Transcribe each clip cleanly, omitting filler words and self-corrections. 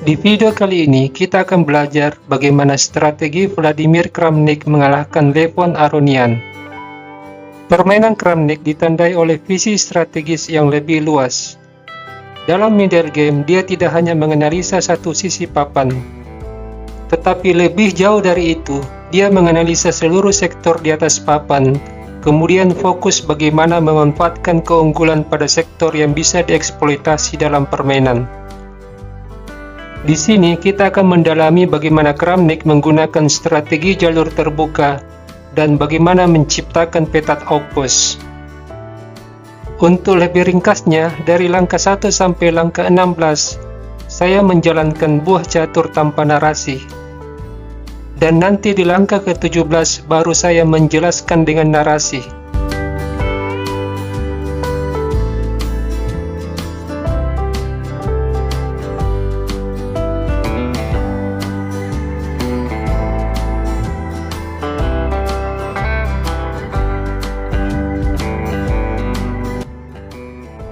Di video kali ini, kita akan belajar bagaimana strategi Vladimir Kramnik mengalahkan Levon Aronian. Permainan Kramnik ditandai oleh visi strategis yang lebih luas. Dalam middle game, dia tidak hanya menganalisa satu sisi papan, tetapi lebih jauh dari itu, dia menganalisa seluruh sektor di atas papan, kemudian fokus bagaimana memanfaatkan keunggulan pada sektor yang bisa dieksploitasi dalam permainan. Di sini kita akan mendalami bagaimana Kramnik menggunakan strategi jalur terbuka dan bagaimana menciptakan petak outpost. Untuk lebih ringkasnya, dari langkah 1 sampai langkah 16, saya menjalankan buah catur tanpa narasi. Dan nanti di langkah ke-17 baru saya menjelaskan dengan narasi.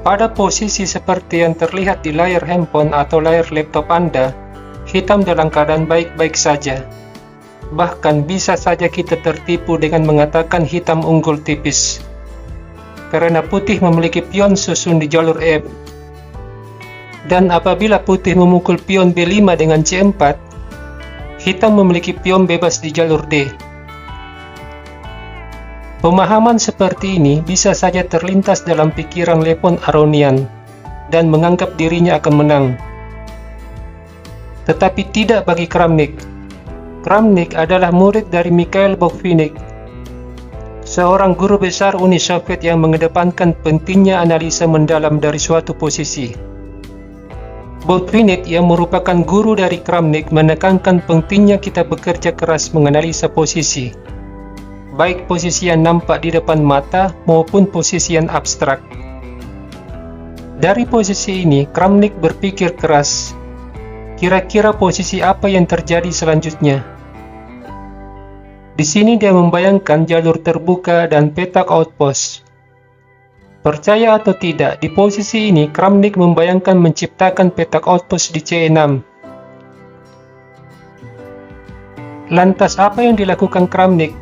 Pada posisi seperti yang terlihat di layar handphone atau layar laptop Anda, hitam dalam keadaan baik-baik saja. Bahkan bisa saja kita tertipu dengan mengatakan hitam unggul tipis, karena putih memiliki pion susun di jalur F. Dan apabila putih memukul pion B5 dengan C4, hitam memiliki pion bebas di jalur D. Pemahaman seperti ini bisa saja terlintas dalam pikiran Levon Aronian dan menganggap dirinya akan menang. Tetapi tidak bagi Kramnik. Kramnik adalah murid dari Mikhail Botvinnik, seorang guru besar Uni Soviet yang mengedepankan pentingnya analisa mendalam dari suatu posisi. Botvinnik yang merupakan guru dari Kramnik menekankan pentingnya kita bekerja keras menganalisa posisi, baik posisi yang nampak di depan mata maupun posisi yang abstrak. Dari posisi ini, Kramnik berpikir keras, kira-kira posisi apa yang terjadi selanjutnya. Di sini dia membayangkan jalur terbuka dan petak outpost. Percaya atau tidak, di posisi ini Kramnik membayangkan menciptakan petak outpost di C6. Lantas apa yang dilakukan Kramnik?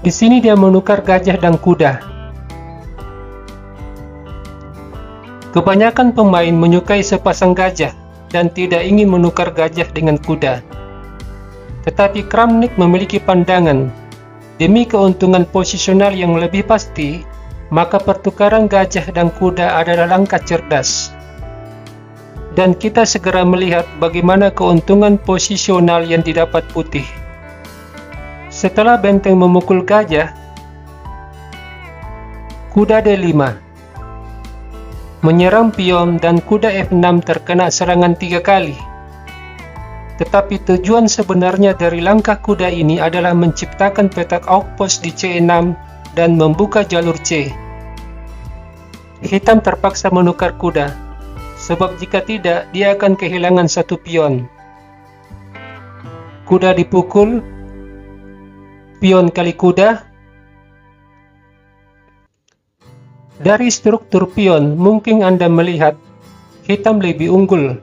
Di sini dia menukar gajah dan kuda. Kebanyakan pemain menyukai sepasang gajah dan tidak ingin menukar gajah dengan kuda. Tetapi Kramnik memiliki pandangan, demi keuntungan posisional yang lebih pasti, maka pertukaran gajah dan kuda adalah langkah cerdas. Dan kita segera melihat bagaimana keuntungan posisional yang didapat putih. Setelah benteng memukul gajah, kuda D5 menyerang pion dan kuda F6 terkena serangan 3 kali. Tetapi tujuan sebenarnya dari langkah kuda ini adalah menciptakan petak outpost di C6 dan membuka jalur C. Hitam terpaksa menukar kuda, sebab jika tidak dia akan kehilangan satu pion. Kuda dipukul, pion kali kuda. Dari struktur pion mungkin Anda melihat hitam lebih unggul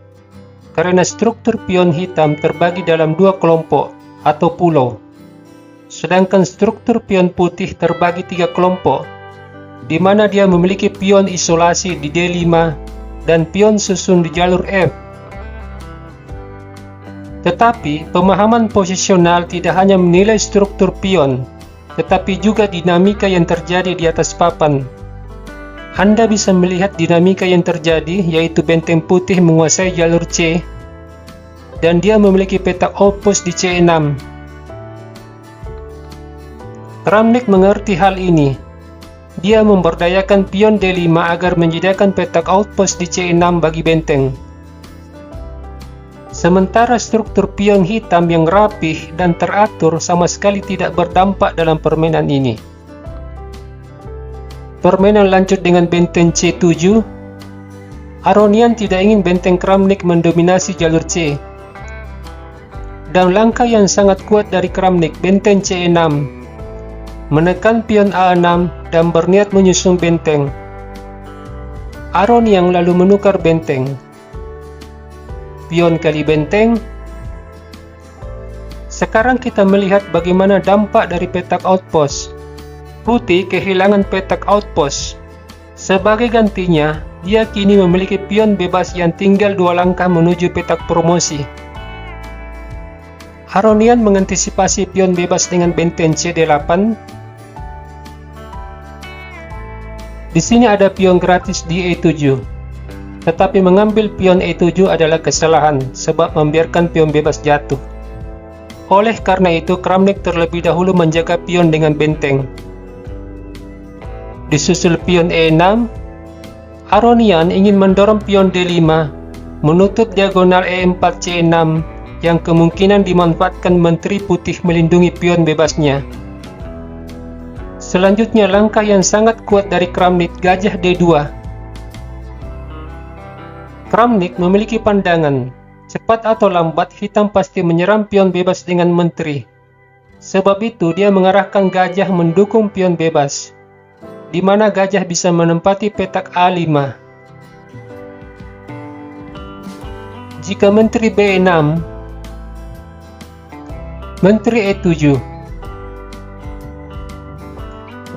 karena struktur pion hitam terbagi dalam 2 kelompok atau pulau, sedangkan struktur pion putih terbagi 3 kelompok, di mana dia memiliki pion isolasi di D5 dan pion susun di jalur F. Tetapi, pemahaman posisional tidak hanya menilai struktur pion, tetapi juga dinamika yang terjadi di atas papan. Anda bisa melihat dinamika yang terjadi, yaitu benteng putih menguasai jalur C, dan dia memiliki petak outpost di C6. Kramnik mengerti hal ini. Dia memberdayakan pion D5 agar menyediakan petak outpost di C6 bagi benteng. Sementara struktur pion hitam yang rapih dan teratur sama sekali tidak berdampak dalam permainan ini. Permainan lanjut dengan benteng C7. Aronian tidak ingin benteng Kramnik mendominasi jalur C. Dan langkah yang sangat kuat dari Kramnik, benteng C6, menekan pion A6 dan berniat menyusun benteng. Aronian lalu menukar benteng. pion kali benteng. Sekarang kita melihat bagaimana dampak dari petak outpost. Putih kehilangan petak outpost. Sebagai gantinya, dia kini memiliki pion bebas yang tinggal 2 langkah menuju petak promosi. Aronian mengantisipasi pion bebas dengan benteng C8. Di sini ada pion gratis di E7. Tetapi mengambil pion E7 adalah kesalahan sebab membiarkan pion bebas jatuh. Oleh karena itu, Kramnik terlebih dahulu menjaga pion dengan benteng. Disusul pion E6, Aronian ingin mendorong pion D5, menutup diagonal E4 C6 yang kemungkinan dimanfaatkan Menteri Putih melindungi pion bebasnya. Selanjutnya langkah yang sangat kuat dari Kramnik, gajah D2. Kramnik memiliki pandangan, cepat atau lambat hitam pasti menyerang pion bebas dengan menteri. Sebab itu dia mengarahkan gajah mendukung pion bebas, di mana gajah bisa menempati petak A5. Jika menteri B6, menteri E7.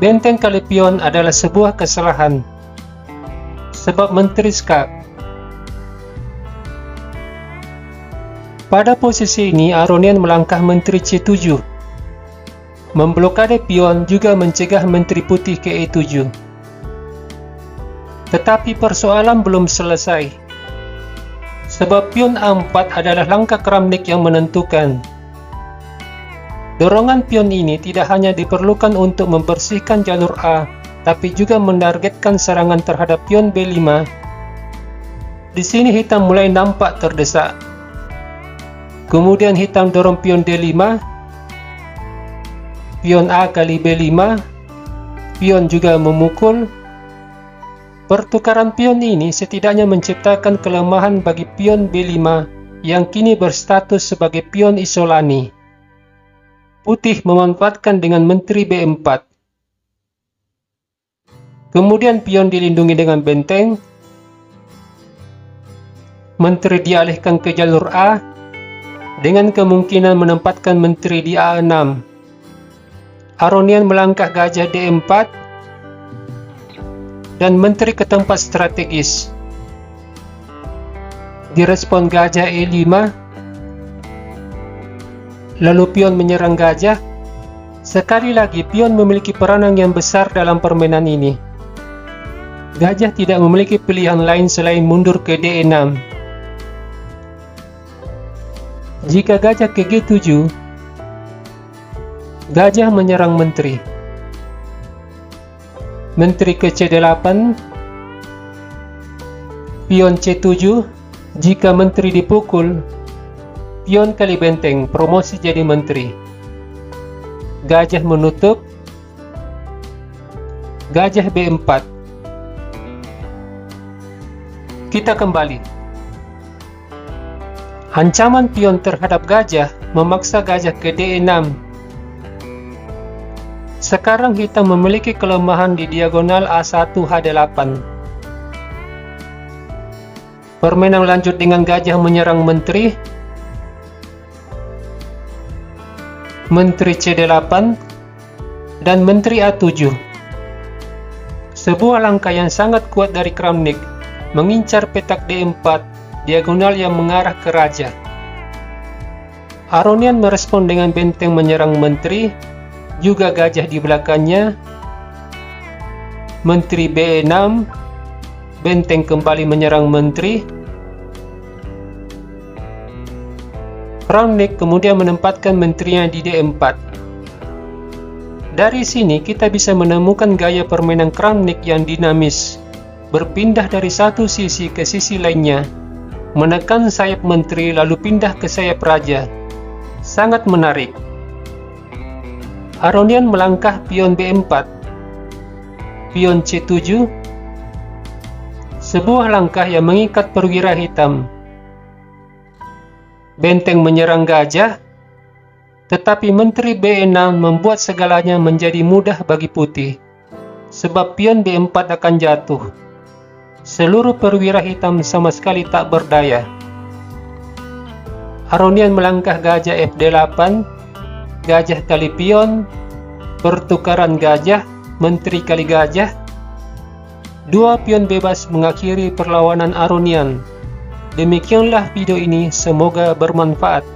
Benteng kali pion adalah sebuah kesalahan, sebab menteri skak. Pada posisi ini, Aronian melangkah menteri C7. Memblokade pion juga mencegah menteri putih ke E7. Tetapi persoalan belum selesai. Sebab pion A4 adalah langkah Kramnik yang menentukan. Dorongan pion ini tidak hanya diperlukan untuk membersihkan jalur A, tapi juga menargetkan serangan terhadap pion B5. Di sini hitam mulai nampak terdesak. Kemudian hitam dorong pion D5, pion A kali B5, pion juga memukul. Pertukaran pion ini setidaknya menciptakan kelemahan bagi pion B5 yang kini berstatus sebagai pion isolani. Putih memanfaatkan dengan menteri B4. Kemudian pion dilindungi dengan benteng. Menteri dialihkan ke jalur A, dengan kemungkinan menempatkan menteri di A6. Aronian melangkah gajah D4 dan menteri ke tempat strategis. Direspon gajah E5, lalu pion menyerang gajah. Sekali lagi, pion memiliki peranan yang besar dalam permainan ini. Gajah tidak memiliki pilihan lain selain mundur ke D6. Jika gajah ke G7, gajah menyerang menteri. Menteri ke C8, pion C7. Jika menteri dipukul, pion kali benteng, promosi jadi menteri. Gajah menutup, gajah B4. Kita kembali. Ancaman pion terhadap gajah memaksa gajah ke D6. Sekarang hitam memiliki kelemahan di diagonal A1 H8. Permainan lanjut dengan gajah menyerang menteri. Menteri C8 dan menteri A7. Sebuah langkah yang sangat kuat dari Kramnik mengincar petak D4, diagonal yang mengarah ke raja. Aronian merespon dengan benteng menyerang menteri, juga gajah di belakangnya. Menteri B6, benteng kembali menyerang menteri. Kramnik kemudian menempatkan menterinya di D4. Dari sini kita bisa menemukan gaya permainan Kramnik yang dinamis, berpindah dari satu sisi ke sisi lainnya, menekan sayap menteri lalu pindah ke sayap raja. Sangat menarik. Aronian melangkah pion B4, pion C7, sebuah langkah yang mengikat perwira hitam. Benteng menyerang gajah, tetapi menteri B6 membuat segalanya menjadi mudah bagi putih, sebab pion B4 akan jatuh. Seluruh perwira hitam sama sekali tak berdaya. Aronian melangkah gajah FD8, gajah tali pion, pertukaran gajah, menteri kali gajah. Dua pion bebas mengakhiri perlawanan Aronian. Demikianlah video ini, semoga bermanfaat.